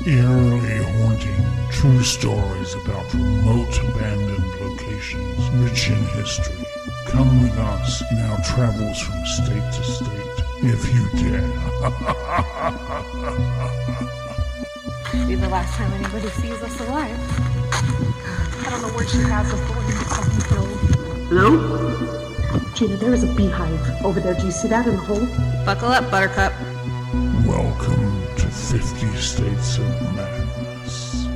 Eerily haunting true stories about remote abandoned locations rich in history. Come with us in our travels from state to state, if you dare. Be the last time anybody sees us alive. I don't know where she has us, but we're gonna fucking killed. Hello? Gina, there is a beehive over there. Do you see that in the hole? Buckle up, Buttercup. Welcome to 50 States of Madness.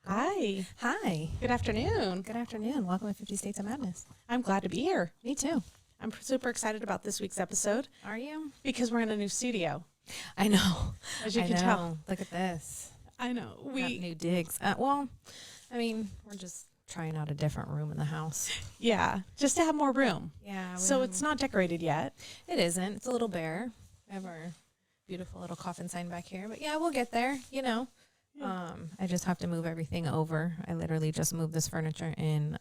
Hi. Hi. Good afternoon. Good afternoon. Welcome to 50 States of Madness. I'm glad to be here. Me too. I'm super excited about this week's episode Are you? because we're in a new studio. I know. As you I can know. tell. Look at this. I know. Got We new digs. We're just trying out a different room in the house. yeah, just to have more room. Yeah. So it's not decorated yet. It isn't. It's a little bare. We have our beautiful little coffin sign back here. But yeah, we'll get there, you know. I just have to move everything over. I literally just moved this furniture in.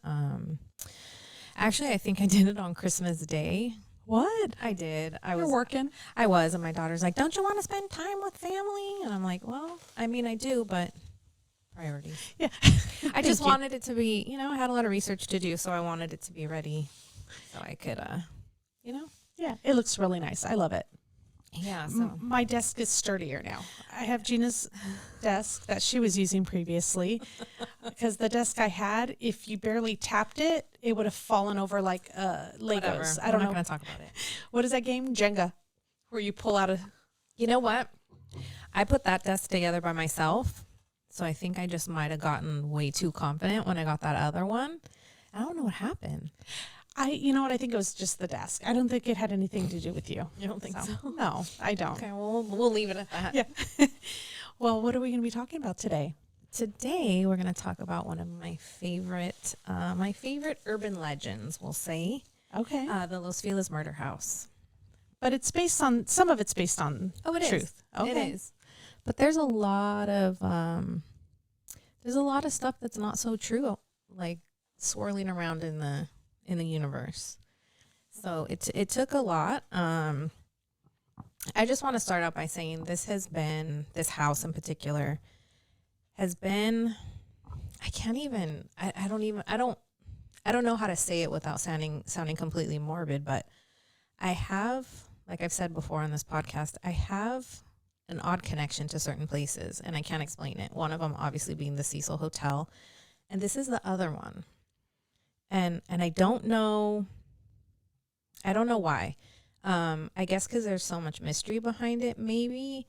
Actually, I think I did it on Christmas Day. What? I did. You're working. I was, and my daughter's like, "Don't you want to spend time with family?" And I'm like, "Well, I mean, I do, but priorities." Yeah. I just wanted it to be, you know, I had a lot of research to do, so I wanted it to be ready so I could, you know. Yeah, it looks really nice. I love it. Yeah, so. My desk is sturdier now. I have Gina's desk that she was using previously because the desk I had, if you barely tapped it, it would have fallen over like Legos. Whatever. I don't We're know. not going to talk about it. What is that game? Jenga, where you pull out a... You know what? I put that desk together by myself, so I think I just might have gotten way too confident when I got that other one. I don't know what happened. You know what? I think it was just the desk. I don't think it had anything to do with you. You don't think so? No, I don't. Okay, well, we'll leave it at that. Yeah. Well, what are we going to be talking about today? Today, we're going to talk about one of my favorite urban legends, we'll say, Okay. the Los Feliz murder house. But it's based on, some of it's based on truth. Okay. It is. But there's a lot of stuff that's not so true, like swirling around in the universe. So it took a lot. I just want to start out by saying this house in particular has been, I don't know how to say it without sounding completely morbid, but I have, like I've said before on this podcast, I have an odd connection to certain places, and I can't explain it. One of them obviously being the Cecil Hotel, and this is the other one. And I don't know why. I guess because there's so much mystery behind it, maybe.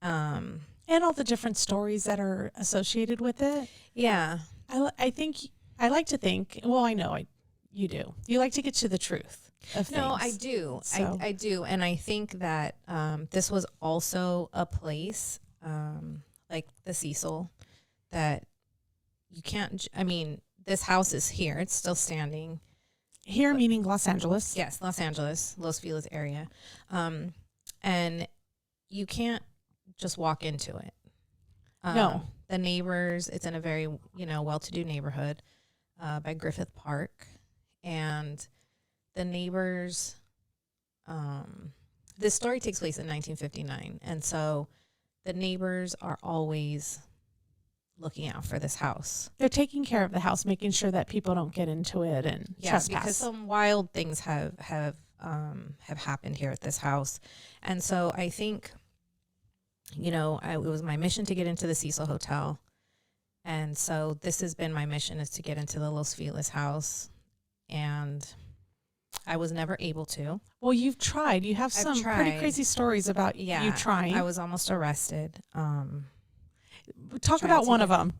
And all the different stories that are associated with it. Yeah. I like to think, well, I know you do. You like to get to the truth of things. No, I do. So. I do. And I think that this was also a place like the Cecil that you can't, this house is here. It's still standing. Here meaning Los Angeles. Yes, Los Angeles, Los Feliz area. And you can't just walk into it. No. The neighbors, it's in a very, well-to-do neighborhood by Griffith Park. And the neighbors, this story takes place in 1959. And so the neighbors are always looking out for this house. They're taking care of the house, making sure that people don't get into it and trespass. Because some wild things have happened here at this house. And so I think, it was my mission to get into the Cecil Hotel. And so this has been my mission, is to get into the Los Feliz house. And I was never able to. Well, you've tried. You have some pretty crazy stories about you trying. I was almost arrested. Talk about one of them.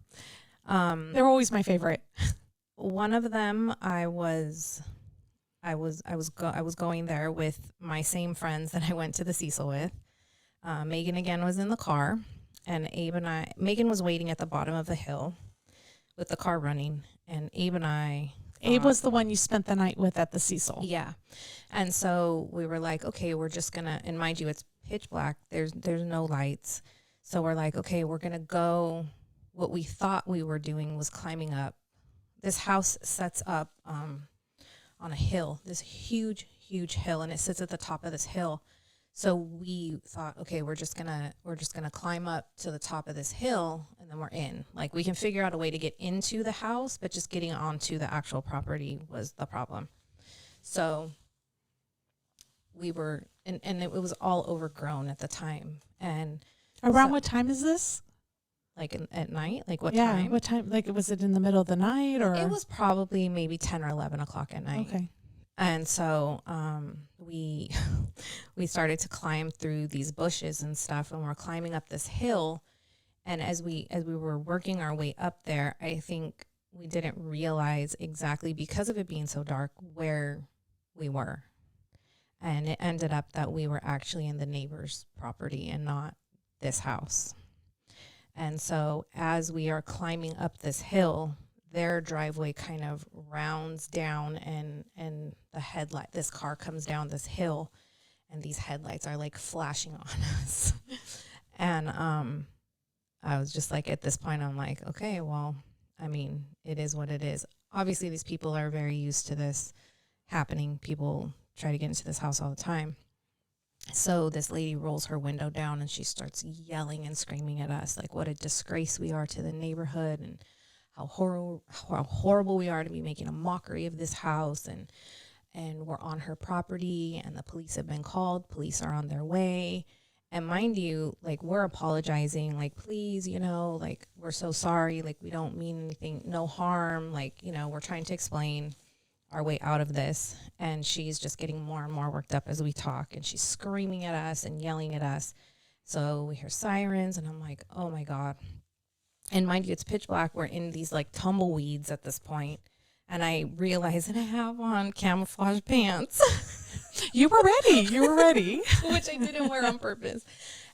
They're always my favorite. One of them, I was going there with my same friends that I went to the Cecil with. Megan again was in the car, and Megan was waiting at the bottom of the hill with the car running, and Abe and I. Abe was the one you spent the night with at the Cecil. Yeah. And so we were like, okay, we're just going to, and mind you, it's pitch black. There's no lights. So we're like, okay, we're going to go. What we thought we were doing was climbing up. This house sets up on a hill, this huge, huge hill, and it sits at the top of this hill. So we thought, okay, we're just gonna climb up to the top of this hill and then we're in. Like we can figure out a way to get into the house, but just getting onto the actual property was the problem. So we were, and it was all overgrown at the time. And Around so, what time is this? like at night, like what Yeah, time? what time? Like, was it in the middle of the night or? It was probably maybe 10 or 11 o'clock at night. Okay. And so we we started to climb through these bushes and stuff, and we're climbing up this hill. And as we were working our way up there, I think we didn't realize exactly, because of it being so dark, where we were. And it ended up that we were actually in the neighbor's property and not this house. And so as we are climbing up this hill, their driveway kind of rounds down, and this car comes down this hill, and these headlights are like flashing on us. And I was just like, at this point, I'm like, okay, well, I mean, it is what it is. Obviously, these people are very used to this happening. People try to get into this house all the time. So this lady rolls her window down and she starts yelling and screaming at us, like what a disgrace we are to the neighborhood, and how horrible we are to be making a mockery of this house, and we're on her property, and the police have been called. Police are on their way. And mind you, like, we're apologizing, like, please, like, we're so sorry, like, we don't mean anything, no harm, like, we're trying to explain our way out of this. And she's just getting more and more worked up as we talk, and she's screaming at us and yelling at us. So we hear sirens, and I'm like, oh my God. And mind you, it's pitch black. We're in these like tumbleweeds at this point. And I realize that I have on camouflage pants. You were ready. Which I didn't wear on purpose.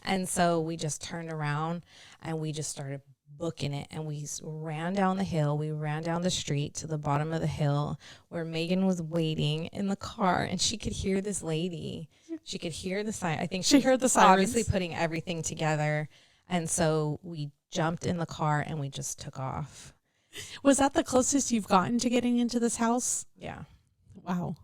And so we just turned around and we just started booking it. And we ran down the hill. We ran down the street to the bottom of the hill where Megan was waiting in the car. And she could hear this lady. She could hear the siren. I think she heard the sirens. Obviously putting everything together. And so we jumped in the car and we just took off. Was that the closest you've gotten to getting into this house? Yeah. Wow.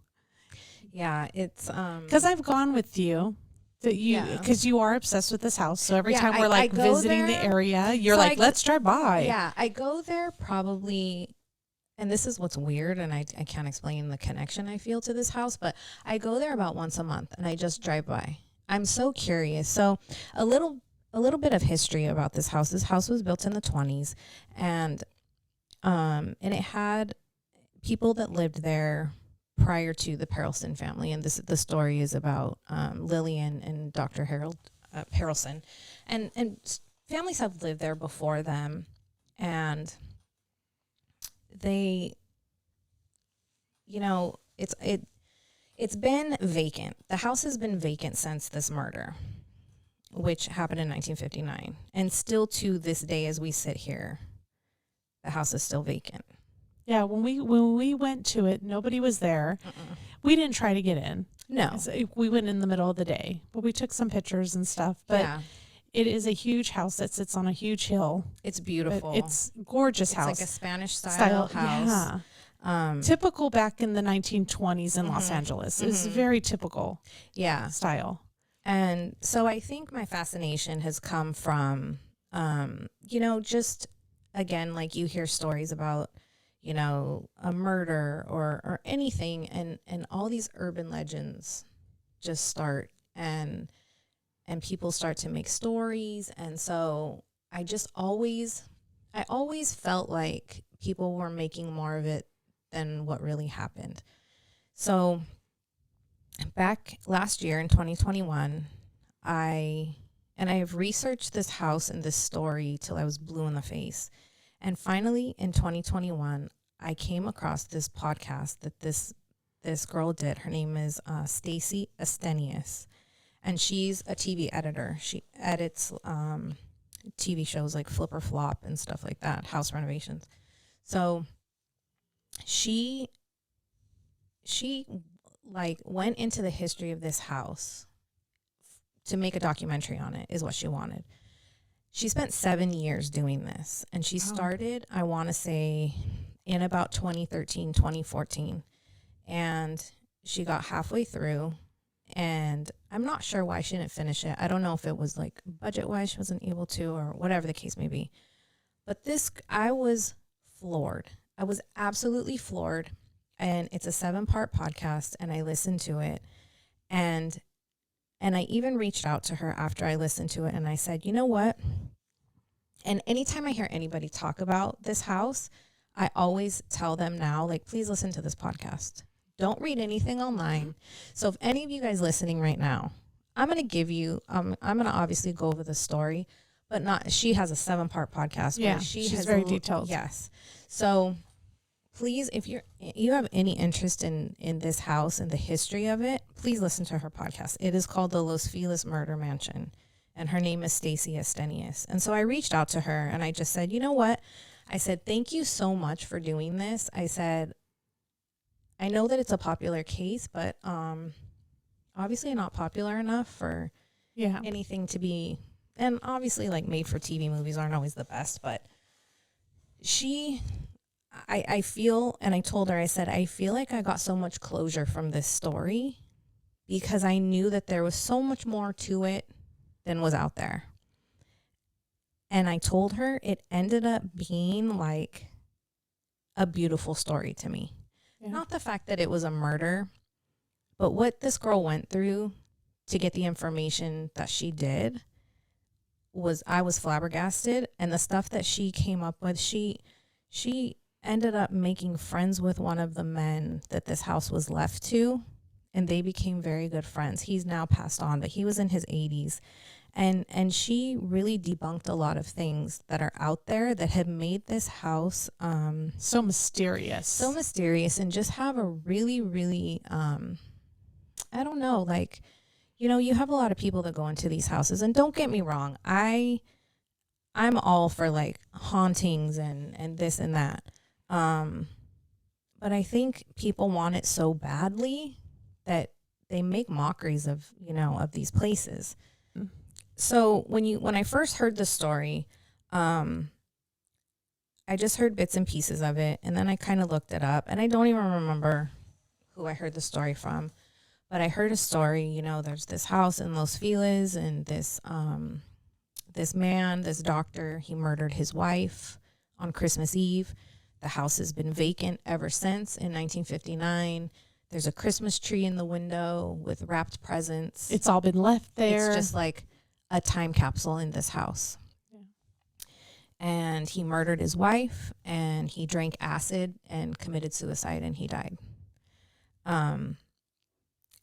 Yeah, it's because I've gone with you, because you are obsessed with this house. So every time we're like visiting the area, you're like, let's drive by. Yeah, I go there probably, and this is what's weird, and I can't explain the connection I feel to this house, but I go there about once a month and I just drive by. I'm so curious. So a little bit of history about this house. This house was built in the 20s, and it had people that lived there prior to the Perelson family. And the story is about Lillian and Dr. Harold Perelson. And families have lived there before them. And they, it's been vacant. The house has been vacant since this murder, which happened in 1959. And still to this day, as we sit here, the house is still vacant. Yeah, when we went to it, nobody was there. We didn't try to get in. No. We went in the middle of the day, but we took some pictures and stuff. But it is a huge house that sits on a huge hill. It's beautiful. It's gorgeous house. It's like a Spanish style house. Yeah. Typical back in the 1920s in Los Angeles. It's very typical style. And so I think my fascination has come from, just, again, like you hear stories about, a murder or anything, and all these urban legends just start, and people start to make stories. And so I always felt like people were making more of it than what really happened. So back last year in 2021, I have researched this house and this story till I was blue in the face. And finally, in 2021, I came across this podcast that this girl did. Her name is Stacy Astenius, and she's a TV editor. She edits TV shows like Flip or Flop and stuff like that, house renovations. So she like went into the history of this house to make a documentary on it, is what she wanted. She spent 7 years doing this, and she started, I want to say, in about 2013, 2014, and she got halfway through, And I'm not sure why she didn't finish it. I don't know if it was like budget wise she wasn't able to or whatever the case may be. But I was floored. I was absolutely floored. And it's a 7-part podcast, and I listened to it. And I even reached out to her after I listened to it, and I said, you know what? And anytime I hear anybody talk about this house, I always tell them now, like, please listen to this podcast. Don't read anything online. So if any of you guys listening right now, I'm going to give you, I'm going to obviously go over the story, but she has a 7-part podcast. Yeah, she's very detailed. Yes. So please, if you have any interest in this house and the history of it, please listen to her podcast. It is called the Los Feliz Murder Mansion, and her name is Stacy Estenius. And so I reached out to her, and I just said, you know what? I said, thank you so much for doing this. I said, I know that it's a popular case, but obviously not popular enough for anything to be, and obviously like made for TV movies aren't always the best, but I feel, and I told her, I said, I feel like I got so much closure from this story because I knew that there was so much more to it than was out there. And I told her it ended up being like a beautiful story to me. Yeah. Not the fact that it was a murder, but what this girl went through to get the information that she did I was flabbergasted. And the stuff that she came up with, she ended up making friends with one of the men that this house was left to, and they became very good friends. He's now passed on, but he was in his 80s. And she really debunked a lot of things that are out there that have made this house so mysterious. And just have a really, really, I don't know, like, you know, you have a lot of people that go into these houses, and don't get me wrong, I'm all for like hauntings and this and that. But I think people want it so badly that they make mockeries of, you know, of these places. Mm. So when I first heard the story, I just heard bits and pieces of it, and then I kind of looked it up, and I don't even remember who I heard the story from, but I heard a story, you know, there's this house in Los Feliz, and this man, this doctor, he murdered his wife on Christmas Eve. The house has been vacant ever since in 1959. There's a Christmas tree in the window with wrapped presents. It's all been left there. It's just like a time capsule in this house. Yeah. And he murdered his wife, and he drank acid and committed suicide, and he died.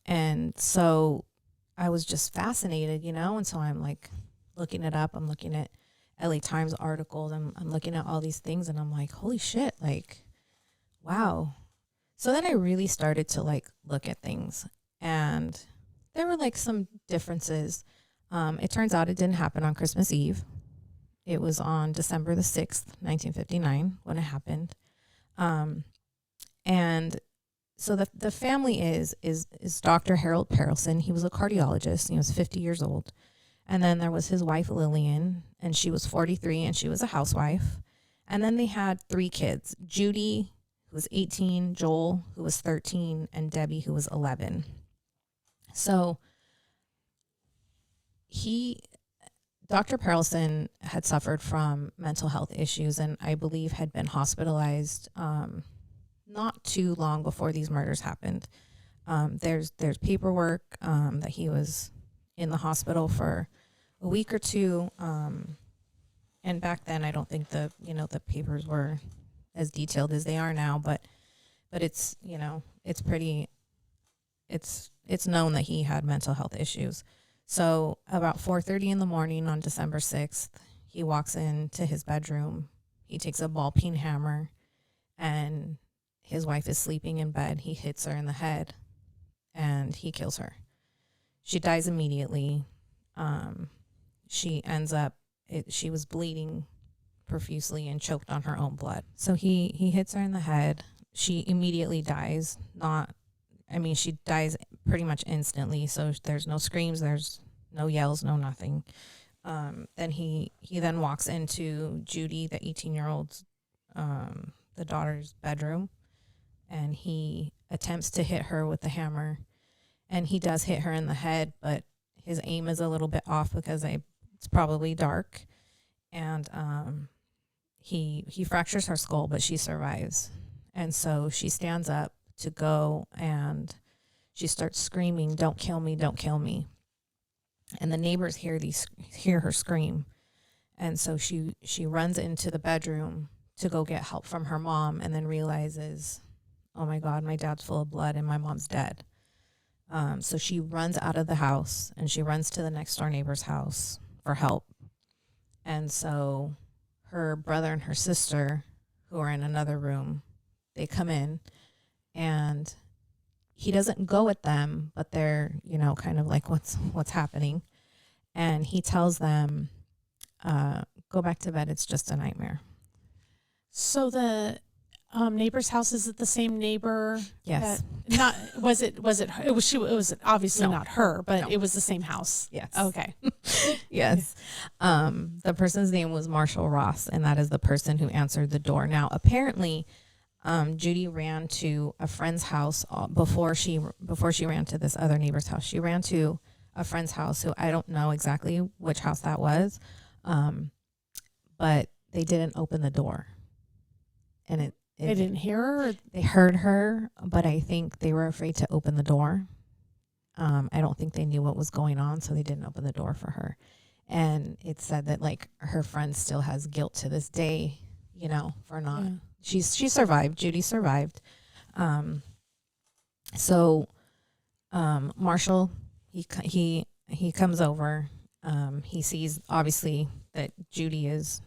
And so I was just fascinated, you know, and so I'm like looking it up. I'm looking at LA Times articles. I'm looking at all these things, and I'm like, holy shit, like, wow. So then I really started to like look at things, and there were like some differences. It turns out it didn't happen on Christmas Eve. It was on December the 6th, 1959 when it happened. And so the family is Dr. Harold Perelson. He was a cardiologist. He was 50 years old. And then there was his wife, Lillian, and she was 43, and she was a housewife. And then they had 3 kids, Judy, who was 18, Joel, who was 13, and Debbie, who was 11. So Dr. Perelson had suffered from mental health issues, and I believe had been hospitalized not too long before these murders happened. There's paperwork that he was in the hospital for a week or 2. And back then, I don't think the papers were as detailed as they are now, but it's, you know, it's known that he had mental health issues. So about 4:30 in the morning on December 6th, he walks into his bedroom. He takes a ball peen hammer, and his wife is sleeping in bed. He hits her in the head, and he kills her. She dies immediately. She ends up, she was bleeding profusely and choked on her own blood. So he hits her in the head. She immediately dies. She dies pretty much instantly. So there's no screams, there's no yells, no nothing. Then he then walks into Judy, the 18-year-old's, the daughter's bedroom, and he attempts to hit her with the hammer. and he does hit her in the head, but his aim is a little bit off because it's probably dark, and he fractures her skull, but she survives. And so she stands up to go, and she starts screaming, "Don't kill me, don't kill me." And the neighbors hear her scream. And so she runs into the bedroom to go get help from her mom, and then realizes, oh my God, my dad's full of blood and my mom's dead. So she runs out of the house, and she runs to the next door neighbor's house for help. And so her brother and her sister, who are in another room, they come in, and he doesn't go at them, but they're, kind of like, what's happening? And he tells them, go back to bed. It's just a nightmare. So the neighbor's house, is it the same neighbor? Yes. It was obviously No. not her, but No. it was the same house. Yes. Okay. Yes. The person's name was Marshall Ross, and that is the person who answered the door. Now, apparently, Judy ran to a friend's house before she ran to this other neighbor's house. She ran to a friend's house, who I don't know exactly which house that was, but they didn't open the door, and They didn't hear her? Or? they heard her, but I think they were afraid to open the door. I don't think they knew what was going on, so they didn't open the door for her. And it said that, like, her friend still has guilt to this day, for not. Yeah. She survived. Judy survived. So Marshall, he comes over. He sees, obviously, that Judy is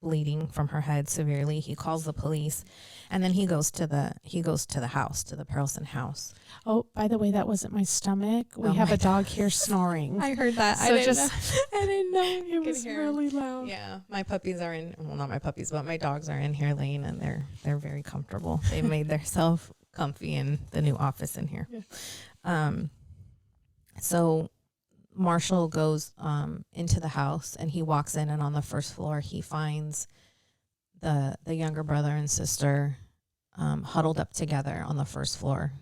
bleeding from her head severely. He calls the police, and then he goes to the house, to the Perelson house. Oh, by the way, that wasn't my stomach. We Oh have my a dog here snoring. I heard that. So I didn't just- know. I didn't know. It You was could hear really loud. Yeah, my puppies are in. Well, not my puppies, but my dogs are in here laying, and they're very comfortable. They made themselves comfy in the new office in here. Yeah. So Marshall goes into the house, and he walks in, and on the first floor he finds the younger brother and sister huddled up together on the first floor,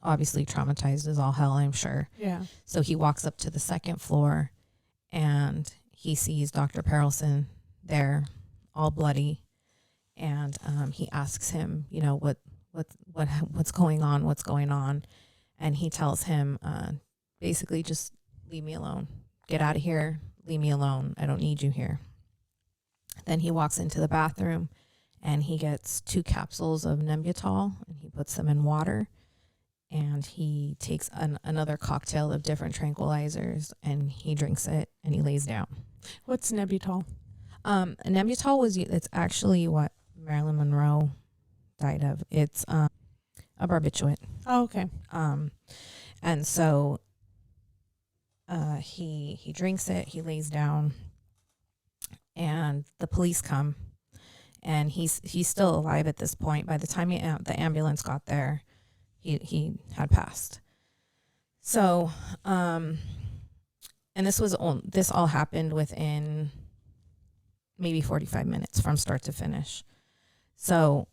obviously traumatized as all hell, I'm sure. Yeah. So he walks up to the second floor, and he sees Dr. Perelson there, all bloody, and he asks him, what's going on, and he tells him, basically, just leave me alone, get out of here, leave me alone, I don't need you here. Then he walks into the bathroom, and he gets 2 capsules of Nembutal, and he puts them in water. And he takes another cocktail of different tranquilizers, and he drinks it, and he lays down. What's Nembutal? Nembutal it's actually what Marilyn Monroe died of. It's a barbiturate. Oh, okay. And so he drinks it, he lays down, and the police come, and he's still alive at this point. By the time the ambulance got there, he had passed. So, and this all happened within maybe 45 minutes from start to finish. So,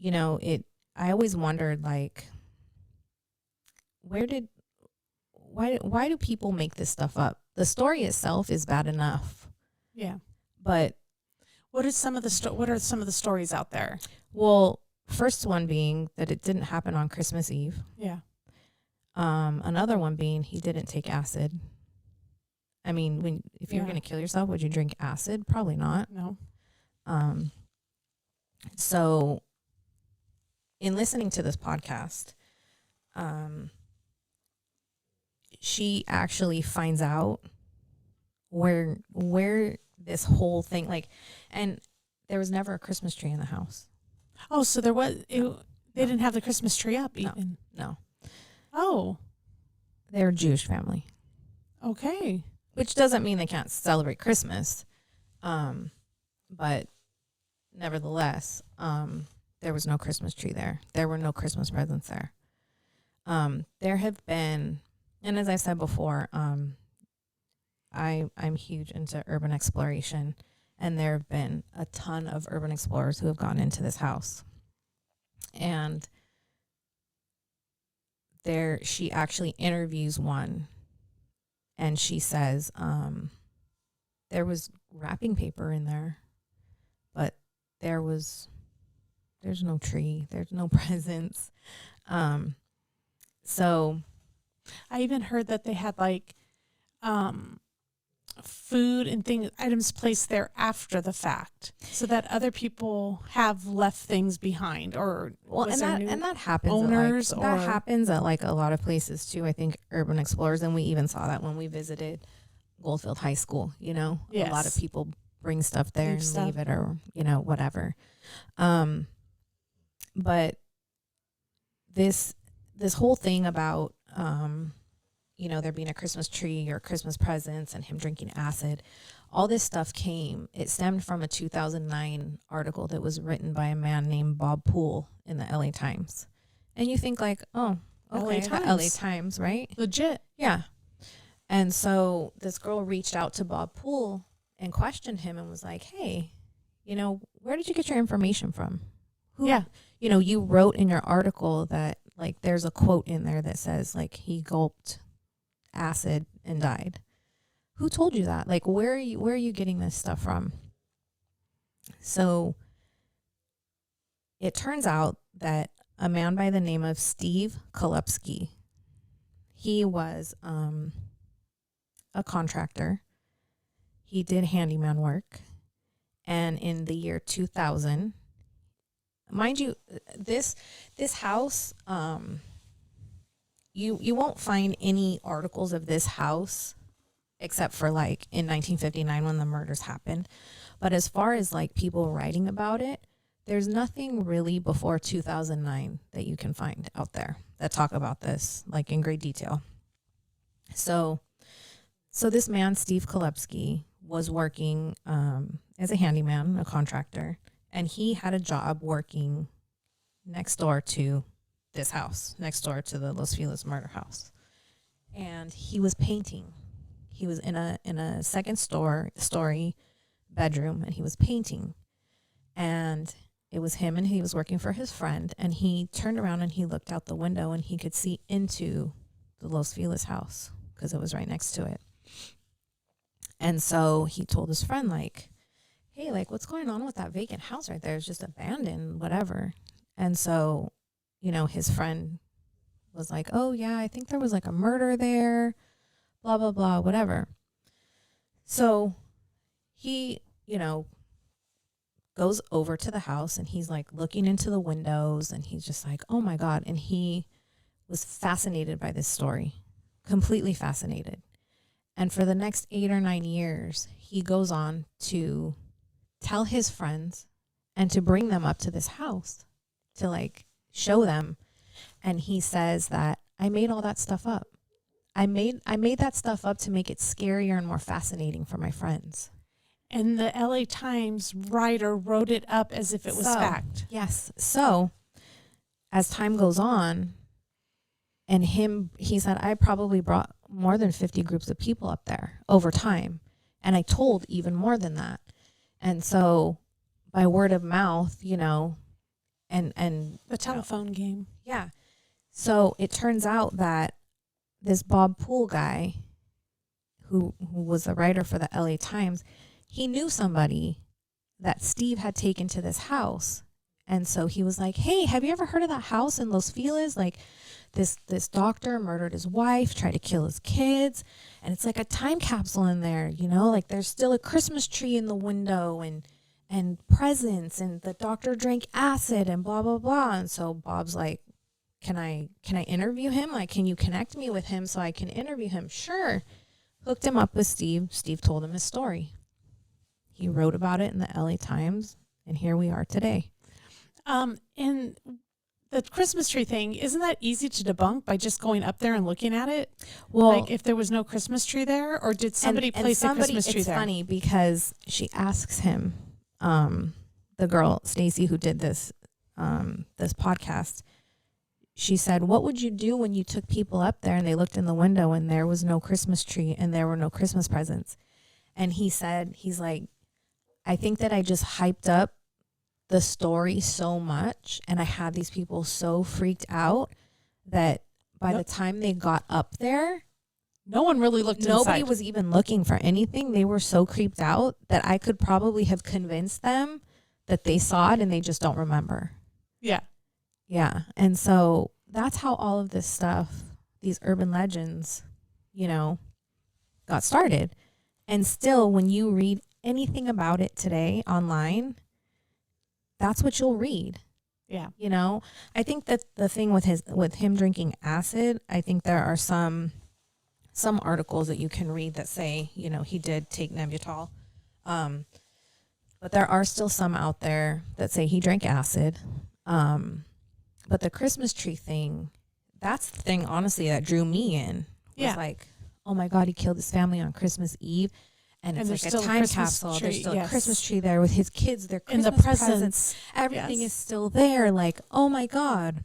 I always wondered, like, why do people make this stuff up? The story itself is bad enough. Yeah. But What are some of the stories out there? well, first one being that it didn't happen on Christmas Eve. Yeah. Another one being he didn't take acid. I mean, if you're Yeah. going to kill yourself, would you drink acid? Probably not. No. So in listening to this podcast, she actually finds out where this whole thing, like, and there was never a Christmas tree in the house. Oh, so there was. They didn't have the Christmas tree up No. even. No, Oh. they're a Jewish family, Okay. which doesn't mean they can't celebrate Christmas. But nevertheless, there was no Christmas tree there. There were no Christmas presents there. There have been, and as I said before, I'm huge into urban exploration, and there have been a ton of urban explorers who have gone into this house. And she actually interviews one, and she says there was wrapping paper in there, but there's no tree, there's no presents. So I even heard that they had like food and items placed there after the fact, so that other people have left things behind, or that happens owners, that happens at like a lot of places too. I think Urban Explorers, and we even saw that when we visited Goldfield High School. You know, Yes. A lot of people bring stuff there Leave and stuff. leave it, or whatever. But this whole thing about there being a Christmas tree or Christmas presents and him drinking acid, all this stuff it stemmed from a 2009 article that was written by a man named Bob Poole in the LA Times. And you think like, oh, okay, the LA Times, right? Legit. Yeah. And so this girl reached out to Bob Poole and questioned him and was like, hey, where did you get your information from? Yeah. You wrote in your article that like there's a quote in there that says like he gulped acid and died. Who told you that? Like where are you getting this stuff from? So it turns out that a man by the name of Steve Kolupski, he was a contractor. He did handyman work. And in the year 2000, mind you, this house, you won't find any articles of this house except for like in 1959 when the murders happened. But as far as like people writing about it, there's nothing really before 2009 that you can find out there that talk about this like in great detail. So this man, Steve Kolupski, was working as a handyman, a contractor, and he had a job working next door to this house, next door to the Los Feliz murder house. And he was painting. He was in a second story bedroom, and he was painting. And it was him, and he was working for his friend, and he turned around and he looked out the window and he could see into the Los Feliz house because it was right next to it. And so he told his friend, like, hey, like, what's going on with that vacant house right there? It's just abandoned, whatever. And so, his friend was like, oh, yeah, I think there was like a murder there, blah, blah, blah, whatever. So he, goes over to the house and he's like looking into the windows and he's just like, oh, my God. And he was fascinated by this story, completely fascinated. And for the next 8 or 9 years, he goes on to tell his friends and to bring them up to this house to like show them. And he says that I made all that stuff up. I made that stuff up to make it scarier and more fascinating for my friends. And the LA Times writer wrote it up as if it was fact. Yes. So as time goes on, and he said, I probably brought more than 50 groups of people up there over time. And I told even more than that. And so by word of mouth, and The telephone game. Yeah. So it turns out that this Bob Poole guy, who was a writer for the LA Times, he knew somebody that Steve had taken to this house. And so he was like, hey, have you ever heard of that house in Los Feliz? Like this doctor murdered his wife, tried to kill his kids. And it's like a time capsule in there, like there's still a Christmas tree in the window and presents, and the doctor drank acid and blah, blah, blah. And so Bob's like, can I interview him? Like, can you connect me with him so I can interview him? Sure. Hooked him up with Steve. Steve told him his story. He wrote about it in the LA Times, and here we are today. And the Christmas tree thing, isn't that easy to debunk by just going up there and looking at it? Well, like if there was no Christmas tree there, or did somebody place a Christmas tree there? It's funny because she asks him, the girl, Stacy, who did this podcast, she said, what would you do when you took people up there and they looked in the window and there was no Christmas tree and there were no Christmas presents? And he said, he's like, I think that I just hyped up the story so much and I had these people so freaked out that by Nope. the time they got up there, No one really looked nobody inside. was even looking for anything. They were so creeped out that I could probably have convinced them that they saw it and they just don't remember. Yeah. Yeah. And so that's how all of this stuff, these urban legends, you know, got started. And still, when you read anything about it today online, that's what you'll read. Yeah. You know, I think that the thing with him drinking acid, I think there are some articles that you can read that say, you know, he did take Nembutal. But there are still some out there that say he drank acid. But the Christmas tree thing, that's the thing, honestly, that drew me in. Was Yeah. like, oh my God, he killed his family on Christmas Eve. And it's there's like a still a time Christmas capsule. tree, There's still yes. a Christmas tree there with his kids, their And Christmas the presents. presents. Everything Yes. is still there. Like, oh my God.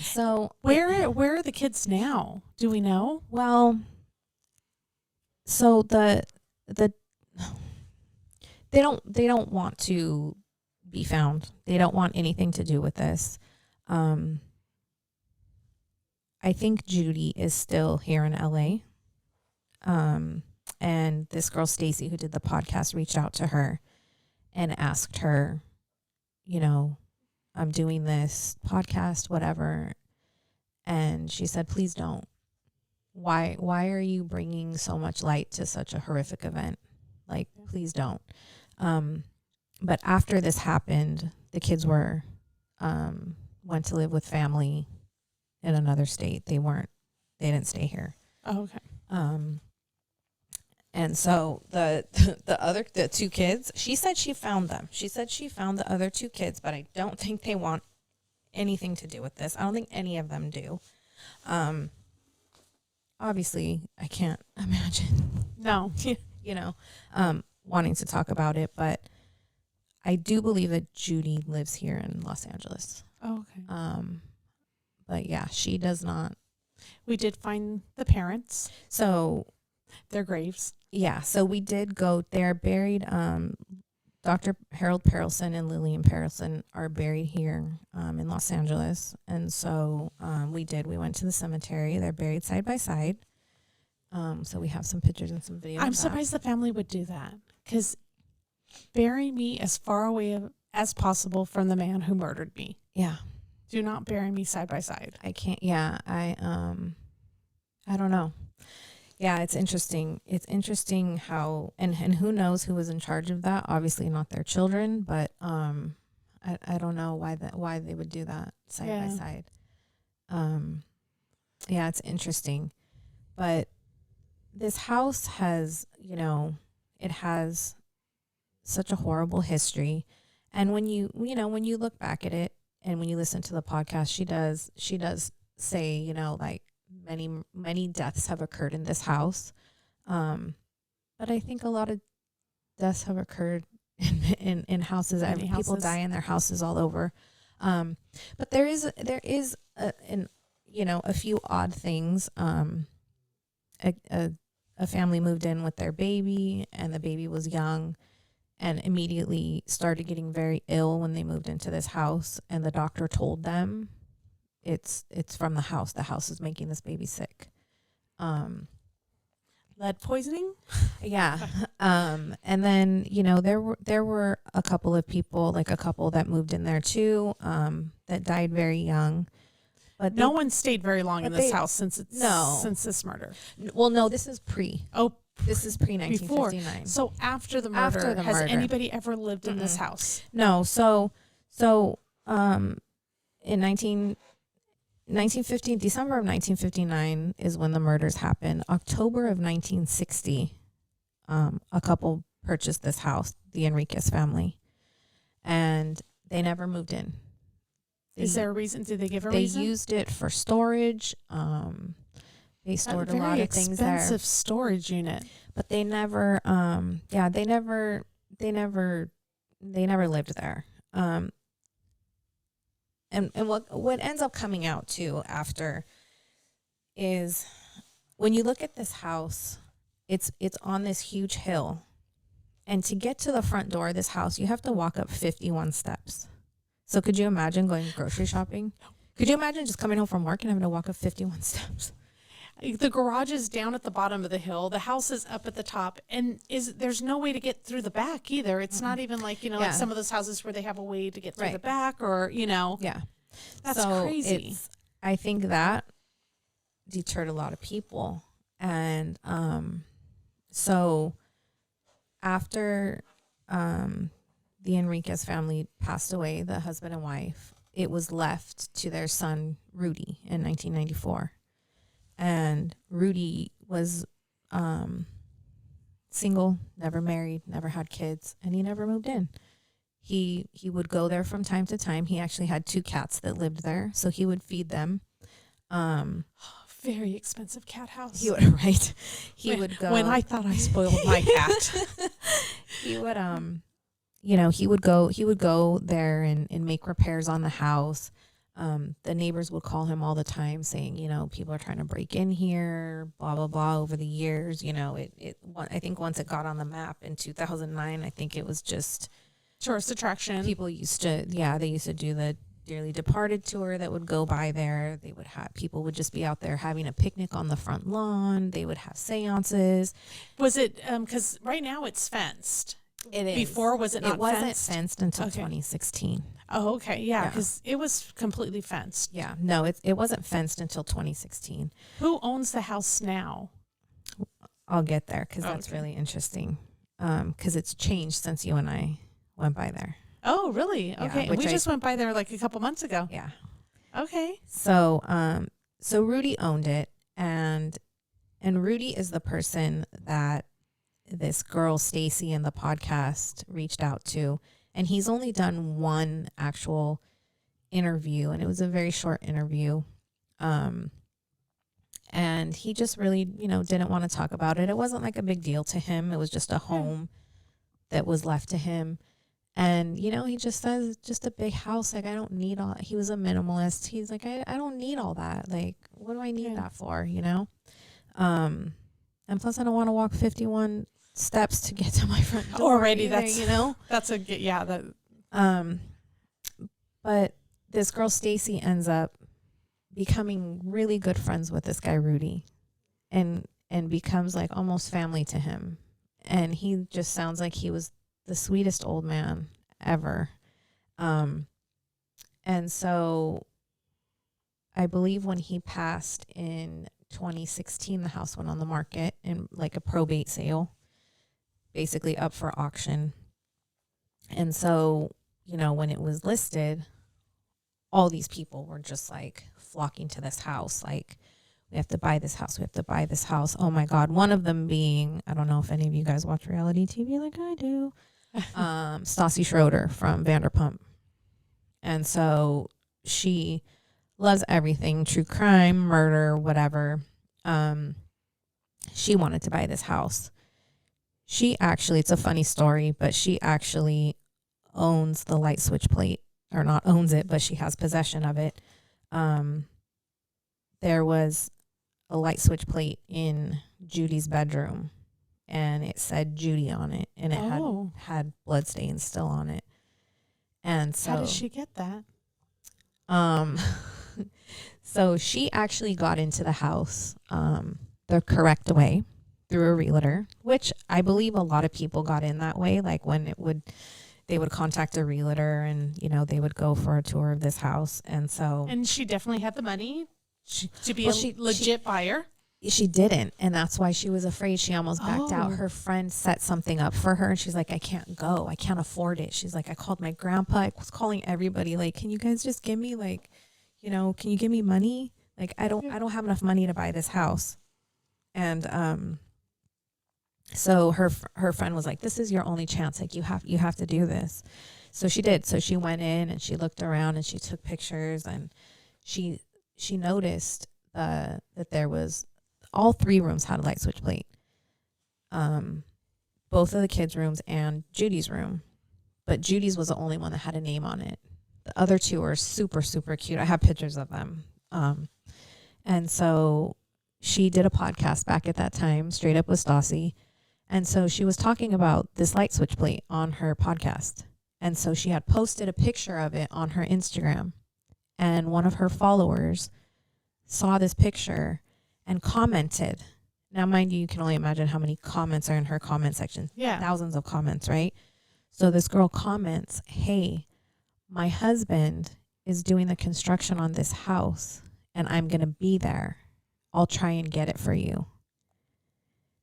So Where are the kids now? Do we know? well, so the they don't want to be found. They don't want anything to do with this. I think Judy is still here in LA. And this girl Stacy, who did the podcast, reached out to her and asked her, you know, I'm doing this podcast, whatever. And she said, please don't. Why are you bringing so much light to such a horrific event? Like, please don't. But after this happened, the kids were went to live with family in another state. They didn't stay here. Oh, okay. And so the two kids, she said she found them. She said she found the other two kids, but I don't think they want anything to do with this. I don't think any of them do. Obviously, I can't imagine, No. you know, wanting to talk about it, but I do believe that Judy lives here in Los Angeles. Oh, okay. But yeah, she does not. We did find the parents, So their graves. yeah, so we did go. They're buried. Dr. Harold Perelson and Lillian Perelson are buried here in Los Angeles, and so we went to the cemetery. They're buried side by side. So we have some pictures and some videos. I'm surprised the family would do that, because bury me as far away as possible from the man who murdered me. Yeah, Do not bury me side by side. I can't. Yeah, I don't know. Yeah, it's interesting. It's interesting how and who knows who was in charge of that. Obviously not their children, but I don't know why they would do that side by Yeah. side. Yeah, it's interesting. But this house has, you know, it has such a horrible history. And when you look back at it and when you listen to the podcast, she does say, you know, like many deaths have occurred in this house. But I think a lot of deaths have occurred in houses. Many People houses. die in their houses all over. But there is a few odd things. A family moved in with their baby, and the baby was young and immediately started getting very ill when they moved into this house, and the doctor told them it's from the house. The house is making this baby sick. Lead poisoning? Yeah. And then, you know, there were a couple of people, like a couple that moved in there too, that died very young. But No one stayed very long in but this they- house since this murder. no, this is pre Oh, 1959. so after the murder, After the has murder. anybody ever lived in this house? No, so in 1950, December of 1959 is when the murders happened. October of 1960, a couple purchased this house, the Enriquez family, and they never moved in. Is there a reason? Did they give a They reason? used it for storage. They stored a lot of things there, expensive storage unit. but they never they never lived there. And what ends up coming out too after is when you look at this house, it's on this huge hill, and to get to the front door of this house, you have to walk up 51 steps. So could you imagine going grocery shopping? Could you imagine just coming home from work and having to walk up 51 steps? The garage is down at the bottom of the hill. The house is up at the top, and there's no way to get through the back either. It's not even like, like Yeah. some of those houses where they have a way to get through Right. the back, or Yeah. That's So crazy. I think that deterred a lot of people. And so after the Enriquez family passed away, the husband and wife, it was left to their son, Rudy, in 1994. And Rudy was single, never married, never had kids, and he never moved in. He would go there from time to time. He actually had 2 cats that lived there, so he would feed them. Very expensive cat house. He would right. He would go When I thought I spoiled my cat. he would he would go there and make repairs on the house. The neighbors would call him all the time saying, people are trying to break in here, blah, blah, blah. Over the years, I think once it got on the map in 2009, I think it was just Tourist attraction. people they used to do the Dearly Departed tour that would go by there. They would have, people would just be out there having a picnic on the front lawn. They would have seances. Was it, because right now it's fenced. It is. Before, was it not It wasn't fenced? fenced until Okay. 2016. Oh, okay. Yeah, Yeah. because it was completely fenced. Yeah, no, it wasn't fenced until 2016. Who owns the house now? I'll get there because that's Okay. really interesting. Because it's changed since you and I went by there. Oh, really? Yeah, Okay. which We I- just went by there like a couple months ago. Yeah. Okay. So Rudy owned it, and Rudy is the person that this girl Stacy in the podcast reached out to, and he's only done one actual interview, and it was a very short interview. And he just really, didn't want to talk about it. It wasn't like a big deal to him. It was just a home that was left to him. And, he just says, just a big house. Like, I don't need all, he was a minimalist. He's like, I don't need all that. Like, what do I need that for, And plus I don't want to walk 51 steps to get to my front door. Already, either, that's a good, yeah. That But this girl, Stacy, ends up becoming really good friends with this guy, Rudy, and becomes like almost family to him. And he just sounds like he was the sweetest old man ever. And so I believe when he passed in 2016, the house went on the market in like a probate sale, basically up for auction. And so, when it was listed, all these people were just like flocking to this house. Like, we have to buy this house. We have to buy this house. Oh my God. One of them being, I don't know if any of you guys watch reality TV like I do. Stassi Schroeder from Vanderpump. And so she loves everything, true crime, murder, whatever. She wanted to buy this house. She actually, it's a funny story, but she actually owns the light switch plate, or not owns it, but she has possession of it. There was a light switch plate in Judy's bedroom, and it said Judy on it, and it had blood stains still on it. And so, how did she get that? So she actually got into the house the correct way through a realtor, which I believe a lot of people got in that way. Like when they would contact a realtor and, they would go for a tour of this house. And so. And she definitely had the money to be Well, a legit buyer. She didn't. And that's why she was afraid. She almost backed out. Oh. Her friend set something up for her. And she's like, I can't go. I can't afford it. She's like, I called my grandpa. I was calling everybody. Like, can you guys just give me can you give me money? Like, I don't have enough money to buy this house. And, so her friend was like, this is your only chance. Like, you have to do this. So she did. So she went in and she looked around and she took pictures, and she noticed that there was, all 3 rooms had a light switch plate. Both of the kids' rooms and Judy's room. But Judy's was the only one that had a name on it. The other 2 are super, super cute. I have pictures of them. And so she did a podcast back at that time, Straight Up with Stassi. And so she was talking about this light switch plate on her podcast. And so she had posted a picture of it on her Instagram. and one of her followers saw this picture and commented. Now, mind you, you can only imagine how many comments are in her comment section. Yeah. Thousands of comments, right? So this girl comments, hey, my husband is doing the construction on this house and I'm going to be there. I'll try and get it for you.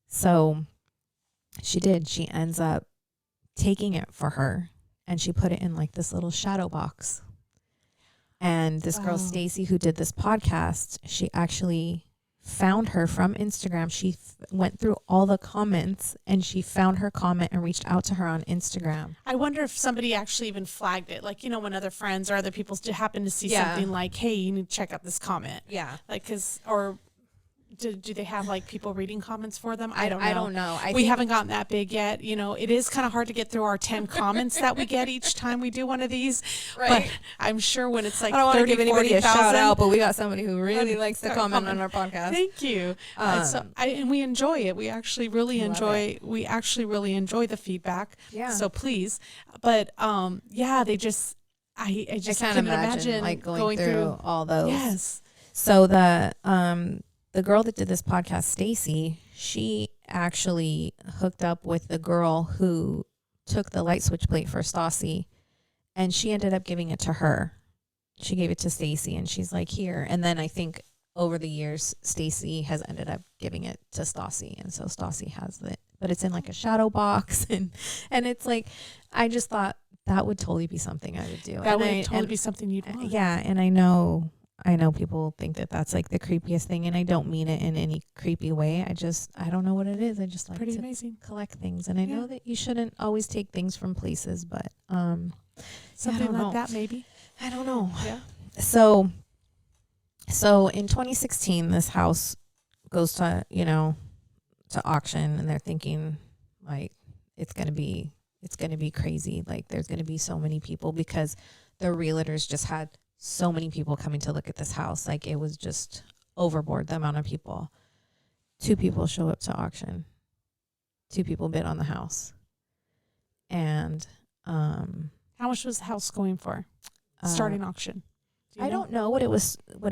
So she did. She ends up taking it for her and she put it in like this little shadow box. And this girl, Stacy, who did this podcast, she actually found her from Instagram. She went through all the comments and she found her comment and reached out to her on Instagram. I wonder if somebody actually even flagged it. Like, you know, when other friends or other people happen to see something like, hey, you need to check out this comment. Yeah. Like, or do they have like people reading comments for them? I don't know. I don't know. We haven't gotten that big yet. You know, it is kind of hard to get through our 10 comments that we get each time we do one of these. Right. But I'm sure when it's like I don't want to give anybody 40,000, a shout out, but we got somebody who really likes to comment on our podcast. Thank you. And we enjoy it. We actually really enjoy. We actually really enjoy the feedback. Yeah. So please, but they just. I just can't couldn't imagine like going through all those. Yes. So the girl that did this podcast, Stacy, she actually hooked up with the girl who took the light switch plate for Stassi, and she ended up giving it to her. She gave it to Stacy, and she's like, here. And then I think over the years, Stacy has ended up giving it to Stassi, and so Stassi has it. But it's in like a shadow box, and it's like, I just thought that would totally be something I would do. That would totally be something you'd want. Yeah, and I know people think that that's like the creepiest thing, and I don't mean it in any creepy way. I don't know what it is. I just like Pretty to amazing. collect things, and I know that you shouldn't always take things from places, but something like that maybe. I don't know. Yeah. So in 2016, this house goes to auction, and they're thinking like it's gonna be crazy. Like there's gonna be so many people because the realtors just had so many people coming to look at this house. Like it was just overboard, the amount of people. 2 people show up to auction. 2 people bid on the house. And how much was the house going for? Starting auction. I don't know what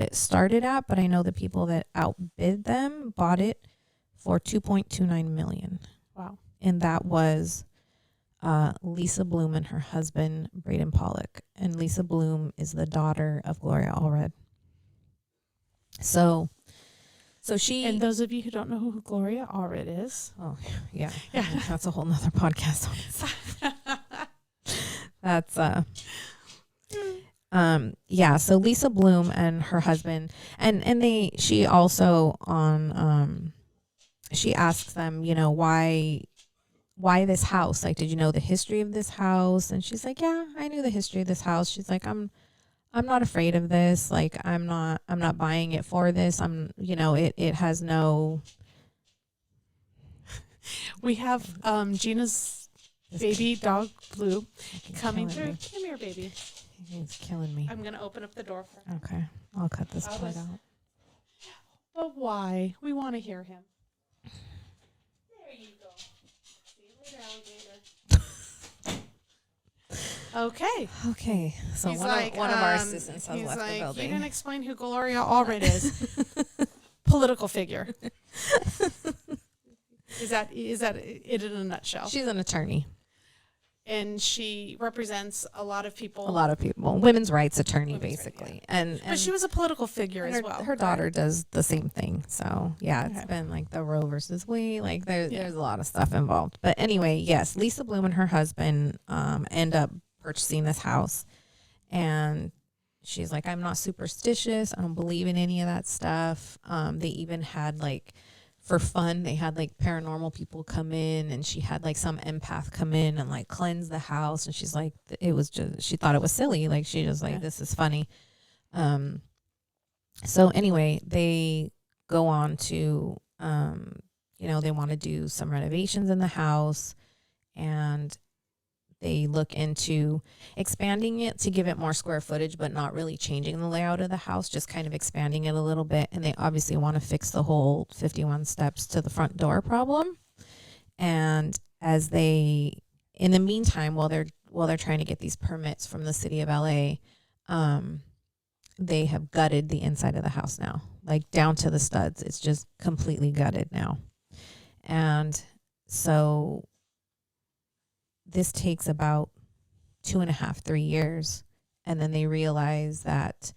it started at, but I know the people that outbid them bought it for $2.29 million. Wow. And that was Lisa Bloom and her husband, Braden Pollock. And Lisa Bloom is the daughter of Gloria Allred. So she... And those of you who don't know who Gloria Allred is. Oh, yeah. That's a whole nother podcast on it. That's... so Lisa Bloom and her husband, and she also on... she asks them, why this house? Like, did you know the history of this house? And she's like, yeah, I knew the history of this house. She's like, I'm not afraid of this. Like, I'm not buying it for this. It has no. We have Gina's baby dog Blue coming through. Me. Come here, baby. He's killing me. I'm gonna open up the door for him. Okay, I'll cut this part out. But why? We want to hear him. There you go. See you later, alligator. Okay. So one of our assistants has left the building. You didn't explain who Gloria Allred is. Political figure. Is that it in a nutshell? She's an attorney. And she represents a lot of people. Women's rights attorney, basically. Yeah. But she was a political figure as well. Her daughter does the same thing. So, it's been like the Roe versus Wade. Like, there's a lot of stuff involved. But anyway, yes, Lisa Bloom and her husband end up purchasing this house. And she's like, I'm not superstitious. I don't believe in any of that stuff. They even had, like, for fun, they had like paranormal people come in, and she had like some empath come in and like cleanse the house. And she's like, she thought it was silly. Like, she just like, this is funny. So anyway, they go on to, they want to do some renovations in the house, and they look into expanding it to give it more square footage, but not really changing the layout of the house, just kind of expanding it a little bit. And they obviously want to fix the whole 51 steps to the front door problem. And in the meantime, while they're trying to get these permits from the city of LA, they have gutted the inside of the house now, like down to the studs. It's just completely gutted now. And so this takes about 2.5, 3 years. And then they realize that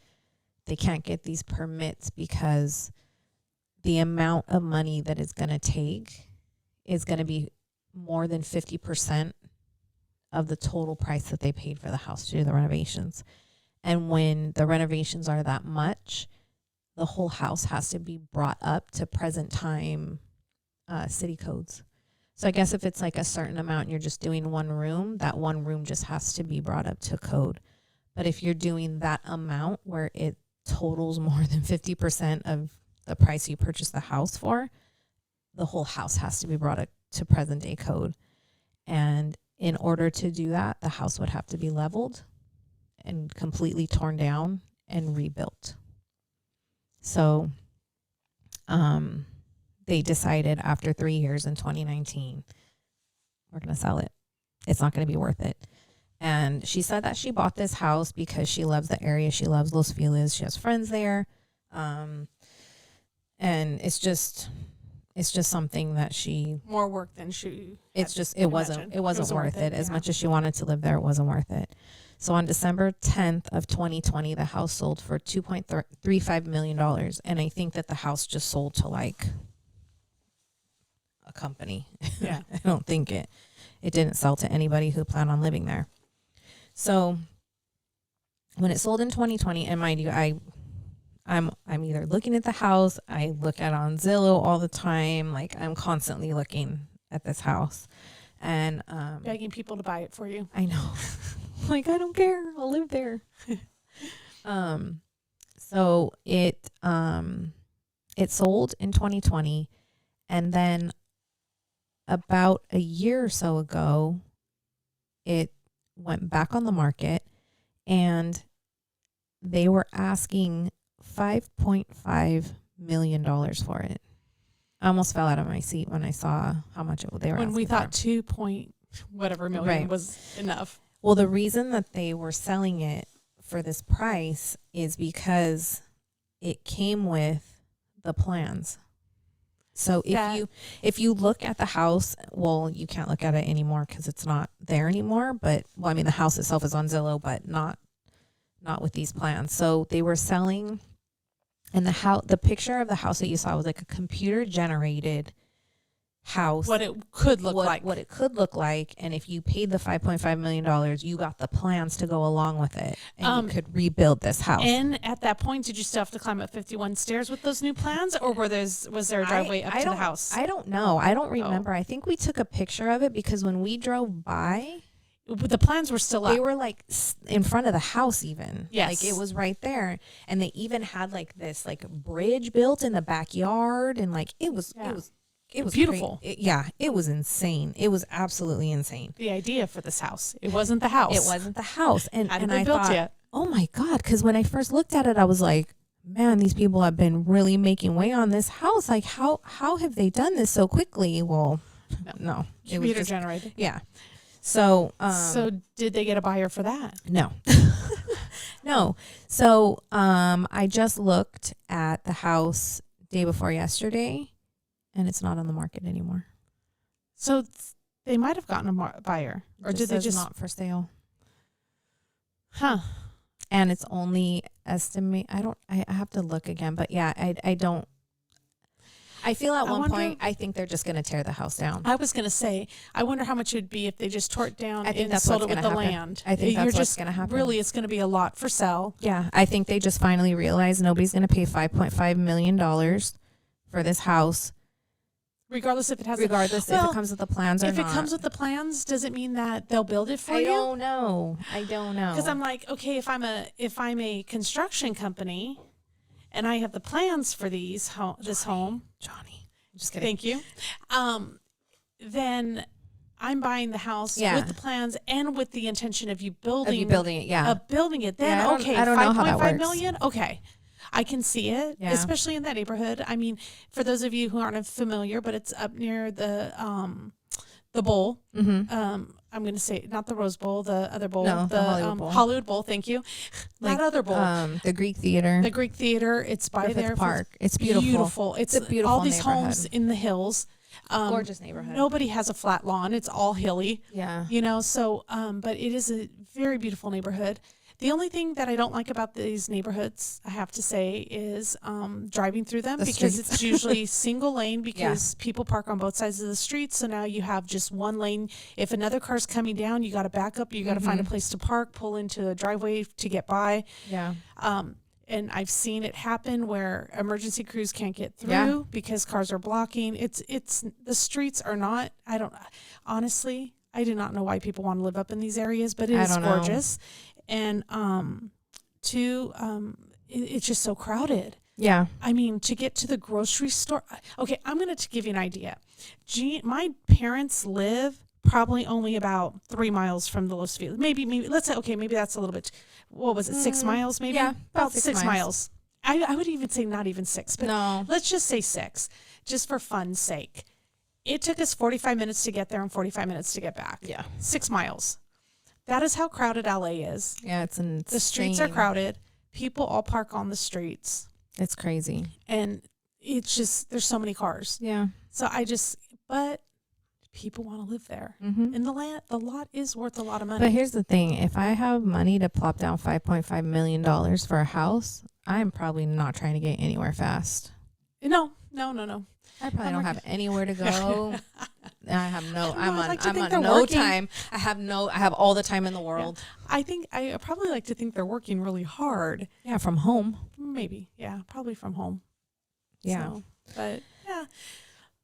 they can't get these permits because the amount of money that it's going to take is going to be more than 50% of the total price that they paid for the house to do the renovations. And when the renovations are that much, the whole house has to be brought up to present time city codes. So I guess if it's like a certain amount and you're just doing one room, that one room just has to be brought up to code. But if you're doing that amount where it totals more than 50% of the price you purchased the house for, the whole house has to be brought up to present day code. And in order to do that, the house would have to be leveled and completely torn down and rebuilt. So they decided after 3 years in 2019, we're going to sell it. It's not going to be worth it. And she said that she bought this house because she loves the area. She loves Los Feliz. She has friends there. And it's just something that she, More work than she. it wasn't worth it. As much as she wanted to live there, it wasn't worth it. So on December 10th of 2020, the house sold for $2.35 million. And I think that the house just sold to like a company. Yeah. I don't think it didn't sell to anybody who planned on living there. So when it sold in 2020, and mind you, I'm either looking at the house, I look at it on Zillow all the time, like I'm constantly looking at this house, and Begging people to buy it for you. I know. Like, I don't care. I'll live there. So it sold in 2020, and then about a year or so ago, it went back on the market, and they were asking $5.5 million for it. I almost fell out of my seat when I saw how much they were asking. When we thought for. 2 point whatever million Right. was enough. Well, the reason that they were selling it for this price is because it came with the plans. So if you look at the house, well, you can't look at it anymore because it's not there anymore. But well, I mean, the house itself is on Zillow, but not with these plans. So they were selling, and the picture of the house that you saw was like a computer generated house. What it could look like. What it could look like. And if you paid the $5.5 million, you got the plans to go along with it. And you could rebuild this house. And at that point, did you still have to climb up 51 stairs with those new plans, or was there a driveway up to the house? I don't know. I don't remember. I think we took a picture of it because when we drove by, the plans were still up. they were like in front of the house even. Yes. Like it was right there. And they even had like this like bridge built in the backyard, and like it was beautiful. It was insane. It was absolutely insane. The idea for this house. It wasn't the house. It wasn't the house. And Hadn't I been built thought, yet. oh my God, because when I first looked at it, I was like, man, these people have been really making way on this house. Like how have they done this so quickly? Well, no. It was Computer just, generated. yeah. So So did they get a buyer for that? no. No. So I just looked at the house day before yesterday, and it's not on the market anymore. So they might have gotten a buyer, or did they says just not for sale? Huh? And it's only estimate. I have to look again, but yeah, I don't. I feel at one point I think they're just going to tear the house down. I was going to say, I wonder how much it would be if they just tore it down I think and that's sold it what's with the gonna happen. land. I think that's You're what's going to happen. Really, it's going to be a lot for sale. Yeah, I think they just finally realized nobody's going to pay $5.5 million for this house, Regardless if it has if it comes with the plans or not. If it comes with the plans, does it mean that they'll build it for I you? don't know. Because I'm like, okay, if I'm a construction company, and I have the plans for this home, Johnny, just kidding. thank you. Then I'm buying the house Yeah. with the plans and with the intention of you building. Of you building it, yeah. Building it. Then Yeah, I don't know how that $5.5 works. million. Okay. I can see it, Yeah. especially in that neighborhood. I mean, for those of you who aren't familiar, but it's up near the bowl. Mm-hmm. I'm going to say not the Rose Bowl, the other bowl, No, the the Hollywood Bowl. Hollywood Bowl. Thank you. Like, that other bowl. The Greek Theater. The Greek Theater. It's by Griffith there. Park. It's beautiful. It's a beautiful all these neighborhood. homes in the hills. Gorgeous neighborhood. Nobody has a flat lawn. It's all hilly. Yeah. You know, so, but it is a very beautiful neighborhood. The only thing that I don't like about these neighborhoods, I have to say, is driving through them because streets. it's usually single lane because people park on both sides of the street. So now you have just one lane. If another car's coming down, you got to back up. You got to find a place to park, pull into a driveway to get by. Yeah. And I've seen it happen where emergency crews can't get through Yeah. because cars are blocking. It's the streets are not, honestly, I do not know why people want to live up in these areas, but it is gorgeous. And it's just so crowded. Yeah. I mean, to get to the grocery store. Okay, I'm going to give you an idea. My parents live probably only about 3 miles from the Los Feliz. Maybe let's say, okay, maybe that's a little bit, what was it, 6 miles maybe? Yeah, about 6 miles. I would even say not even 6, but No. let's just say 6, just for fun's sake. It took us 45 minutes to get there and 45 minutes to get back. Yeah. 6 miles. That is how crowded LA is. Yeah, it's insane. The streets are crowded. People all park on the streets. It's crazy. And it's just, there's so many cars. Yeah. So but people want to live there. Mm-hmm. And the lot is worth a lot of money. But here's the thing. If I have money to plop down $5.5 million for a house, I'm probably not trying to get anywhere fast. No. I probably don't have anywhere to go. I have I'm I'd like to think on they're no working. time. I have all the time in the world. I probably like to think they're working really hard. Yeah, from home. Maybe. Yeah, probably from home. Yeah. So, but yeah.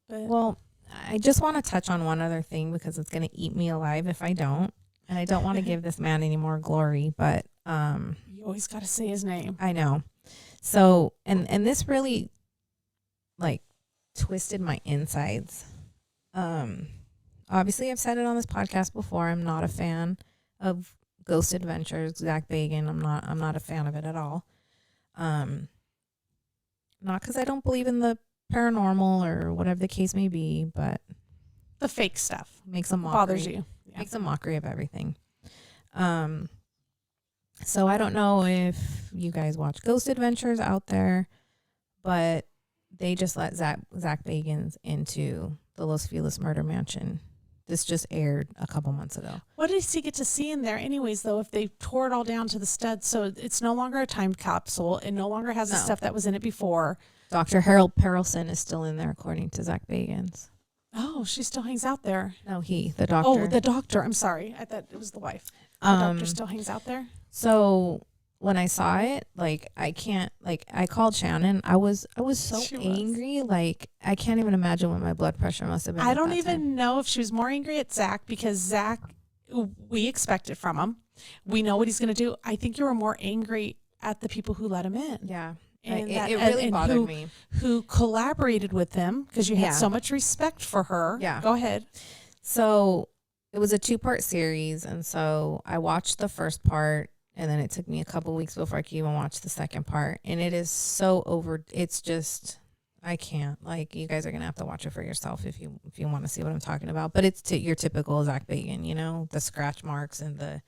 But Well, I just want to touch on one other thing because it's going to eat me alive if I don't. And I don't want to give this man any more glory, but you always got to say his name. I know. So, and this really like twisted my insides. Obviously I've said it on this podcast before. I'm not a fan of Ghost Adventures, Zach Bagans. I'm not a fan of it at all. Not because I don't believe in the paranormal or whatever the case may be, but The fake stuff makes a mockery. bothers you. Yeah. Makes a mockery of everything. So I don't know if you guys watch Ghost Adventures out there, but they just let Zach Bagans into the Los Feliz murder mansion. This just aired a couple months ago. What does he get to see in there anyways, though, if they tore it all down to the studs? So it's no longer a time capsule. It no longer has the stuff that was in it before. Dr. Harold Perelson is still in there, according to Zach Bagans. Oh, she still hangs out there. No, the doctor. Oh, the doctor. I'm sorry. I thought it was the wife. The doctor still hangs out there? So when I saw it, like, I called Shannon. I was so angry. Like, I can't even imagine what my blood pressure must have been. I don't even know if she was more angry at Zach because Zach, we expect it from him. We know what he's going to do. I think you were more angry at the people who let him in. Yeah. And it really bothered me. Who collaborated with him because you had so much respect for her. Yeah. Go ahead. So it was a 2-part series. And so I watched the first part. And then it took me a couple weeks before I could even watch the second part. And it is so it's just, I can't. Like, you guys are going to have to watch it for yourself if you want to see what I'm talking about. But it's your typical Zach Bagans, you know, the scratch marks and the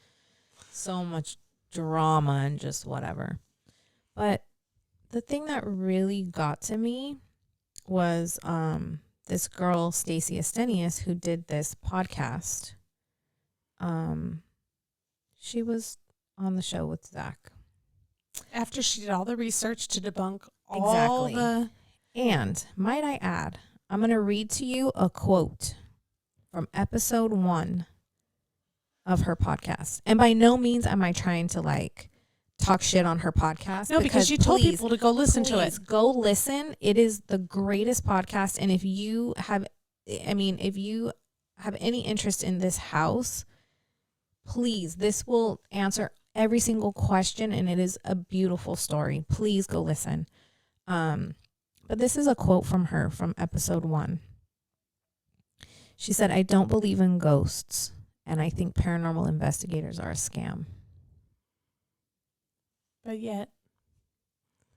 so much drama and just whatever. But the thing that really got to me was this girl, Stacey Estenius, who did this podcast. She was on the show with Zach. After she did all the research to debunk all the... And might I add, I'm going to read to you a quote from episode 1 of her podcast. And by no means am I trying to like talk shit on her podcast. No, because you told people to go listen to it. Go listen. It is the greatest podcast. And if you have any interest in this house, please, this will answer every single question, and it is a beautiful story. Please go listen. But this is a quote from her from episode 1. She said, "I don't believe in ghosts, and I think paranormal investigators are a scam." But yet.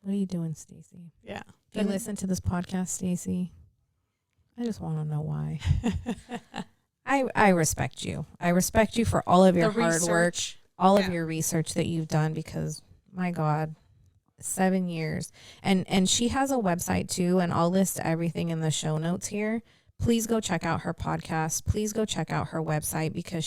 What are you doing, Stacey? Yeah. If you listen to this podcast, Stacey, I just want to know why. I respect you. I respect you for all of your The hard work, research. all of Yeah. your research that you've done, because my God, 7 years. And she has a website too, and I'll list everything in the show notes here. Please go check out her podcast. Please go check out her website, because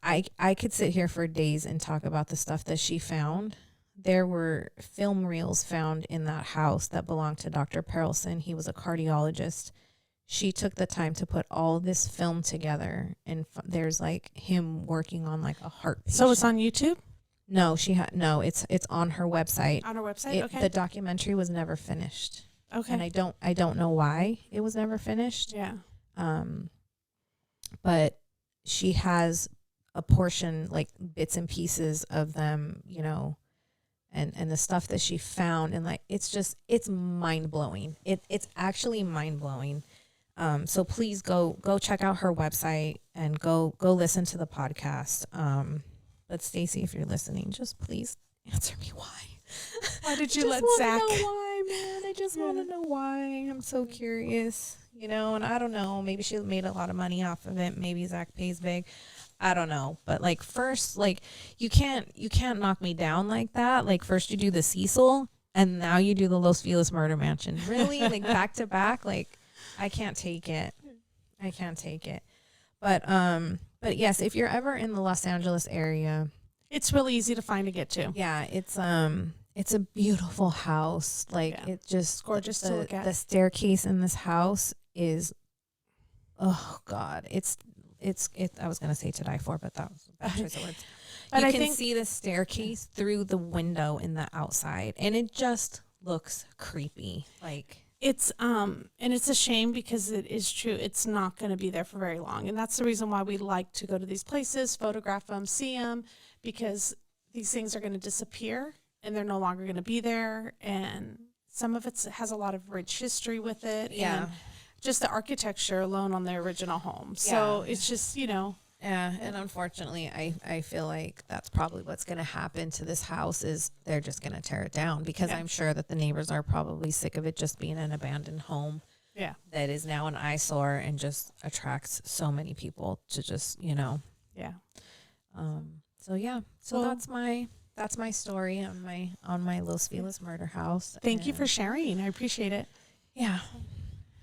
I could sit here for days and talk about the stuff that she found. There were film reels found in that house that belonged to Dr. Perelson. He was a cardiologist. She took the time to put all this film together, and there's like him working on like a heart patient. So it's on YouTube? No, it's on her website. On her website? Okay. The documentary was never finished. Okay. And I don't know why it was never finished. Yeah. But she has a portion, like bits and pieces of them, you know, and the stuff that she found, and like it's mind blowing. It's actually mind blowing. So please go check out her website and go listen to the podcast. But Stacy, if you're listening, just please answer me why. Why did you Just let wanna Zach? know why, man. I just want to know why. I'm so curious, you know. And I don't know. Maybe she made a lot of money off of it. Maybe Zach pays big. I don't know. But like first, like you can't knock me down like that. Like first you do the Cecil, and now you do the Los Feliz murder mansion. Really, like back to back. Like I can't take it. I can't take it. But yes, if you're ever in the Los Angeles area, It's really easy to find to get to. yeah, it's a beautiful house. Like Yeah. it just Gorgeous to look at. The staircase in this house is, oh God, it's I was gonna say to die for, but that was a bad choice of words. But You I can think- see the staircase through the window in the outside, and it just looks creepy. Like It's and it's a shame, because it is true. It's not going to be there for very long, and that's the reason why we like to go to these places, photograph them, see them, because these things are going to disappear and they're no longer going to be there. And some of it has a lot of rich history with it, and just the architecture alone on the original home. So Yeah. it's just, you know, yeah, and unfortunately, I feel like that's probably what's going to happen to this house is they're just going to tear it down, because Yeah. I'm sure that the neighbors are probably sick of it just being an abandoned home yeah. that is now an eyesore and just attracts so many people to just, you know. Yeah. So yeah, so Well- that's my story on my Los Feliz murder house. Thank you for And sharing. I appreciate it. yeah.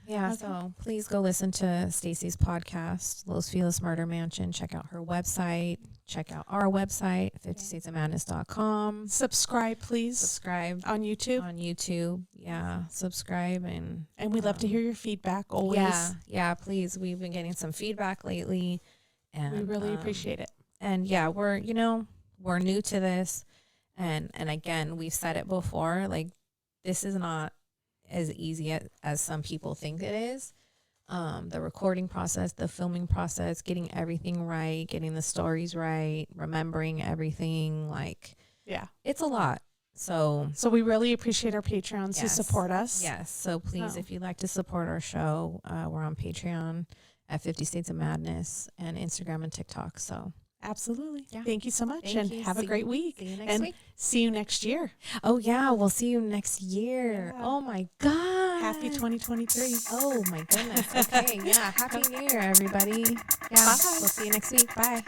Yeah, Okay. so please go listen to Stacy's podcast, Los Feliz Murder Mansion. Check out her website. Check out our website, 50statesofmadness.com. Subscribe, please, Subscribe on YouTube. on YouTube. Yeah, subscribe and And we'd love to hear your feedback always. yeah, please. We've been getting some feedback lately, and We really appreciate it. And yeah, we're new to this, and again, we've said it before. Like, this is not as easy as some people think it is. The recording process, the filming process, getting everything right, getting the stories right, remembering everything, like Yeah. it's a lot. So So we really appreciate our patrons who Yes. support us. yes, so please, Oh. if you'd like to support our show, we're on Patreon at 50 States of Madness and Instagram and TikTok. So Absolutely. Yeah. Thank you so much, Thank and you. have a See great you- week. see you next and week. see you next year. Oh yeah, we'll see you next year. Yeah. Oh my God. Happy 2023. Oh my goodness. Okay, yeah. Happy New Year, everybody. Yeah. Bye. We'll see you next week. Bye.